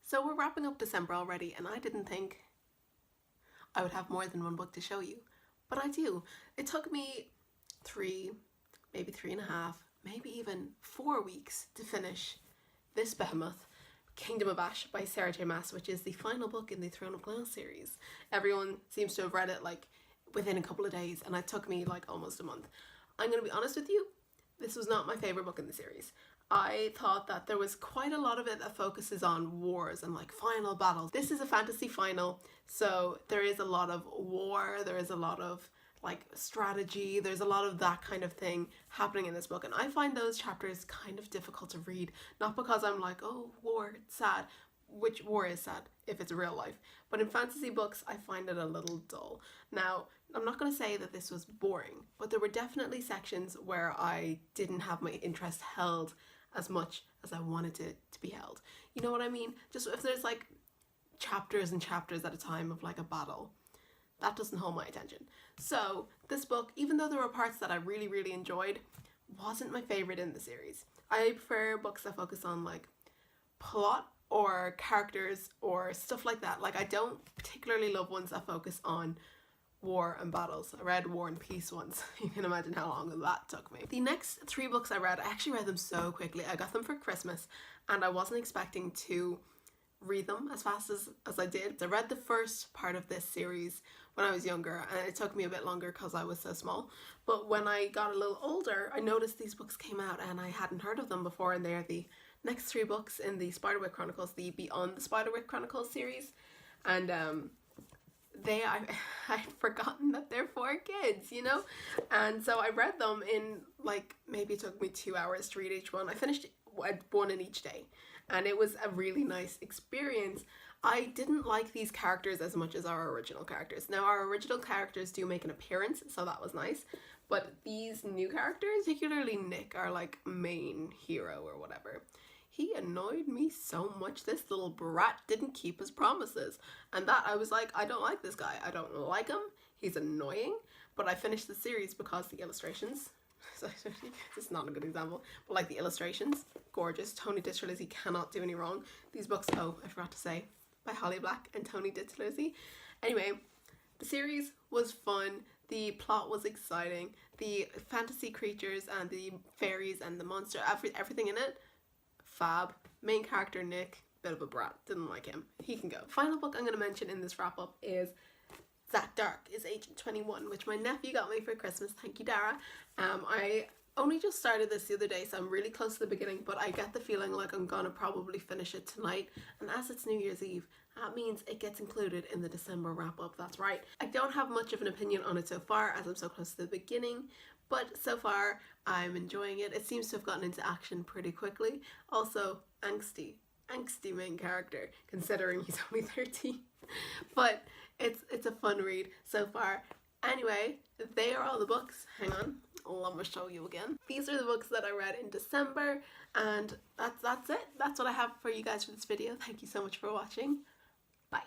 So we're wrapping up December already, and I didn't think I would have more than one book to show you, but I do. It took me 3, maybe 3.5, maybe even 4 weeks to finish this behemoth, Kingdom of Ash by Sarah J Maas, which is the final book in the Throne of Glass series. Everyone seems to have read it like within a couple of days, and it took me like almost a month. I'm gonna be honest with you, this was not my favorite book in the series. I thought that there was quite a lot of it that focuses on wars and like final battles. This is a fantasy final, so there is a lot of war, there is a lot of like strategy, there's a lot of that kind of thing happening in this book, and I find those chapters kind of difficult to read, not because I'm like, oh, war, it's sad, which war is sad if it's real life, but in fantasy books I find it a little dull. Now, I'm not going to say that this was boring, but there were definitely sections where I didn't have my interest held as much as I wanted it to be held. You know what I mean? Just if there's like chapters and chapters at a time of like a battle, that doesn't hold my attention. So this book, even though there were parts that I really enjoyed, wasn't my favorite in the series. I prefer books that focus on like plot or characters or stuff like that. Like, I don't particularly love ones that focus on war and battles. I read War and Peace once. You can imagine how long that took me. The next 3 books I read, I actually read them so quickly. I got them for Christmas and I wasn't expecting to read them as fast as I did. I read the first part of this series when I was younger, and it took me a bit longer because I was so small. But when I got a little older, I noticed these books came out and I hadn't heard of them before, and they're the next 3 books in the Spiderwick Chronicles, the Beyond the Spiderwick Chronicles series. And I'd forgotten that they're for kids, you know? And so I read them in like, maybe it took me 2 hours to read each one. I finished one in each day, and it was a really nice experience. I didn't like these characters as much as our original characters. Now, our original characters do make an appearance, so that was nice, but these new characters, particularly Nick, our like main hero or whatever, he annoyed me so much. This little brat didn't keep his promises, and that I was like, I don't like this guy. I don't like him. He's annoying. But I finished the series because the illustrations, it's not a good example, but like the illustrations, gorgeous. Tony DiTerlizzi cannot do any wrong. These books, oh, I forgot to say, by Holly Black and Tony DiTerlizzi. Anyway, the series was fun. The plot was exciting. The fantasy creatures and the fairies and the monster, everything in it, fab. Main character Nick, bit of a brat, didn't like him. He can go. Final book I'm going to mention in this wrap up is Zach Dark is Agent 21, which my nephew got me for Christmas. Thank you, Dara. I only just started this the other day, so I'm really close to the beginning, but I get the feeling like I'm gonna probably finish it tonight, and as it's New Year's Eve, that means it gets included in the December wrap up. That's right. I don't have much of an opinion on it so far, as I'm so close to the beginning, but so far I'm enjoying it. It seems to have gotten into action pretty quickly. Also, angsty main character, considering he's only 13, but it's a fun read so far. Anyway, they are all the books. Hang on, let me show you again. These are the books that I read in December, and that's it. That's what I have for you guys for this video. Thank you so much for watching. Bye.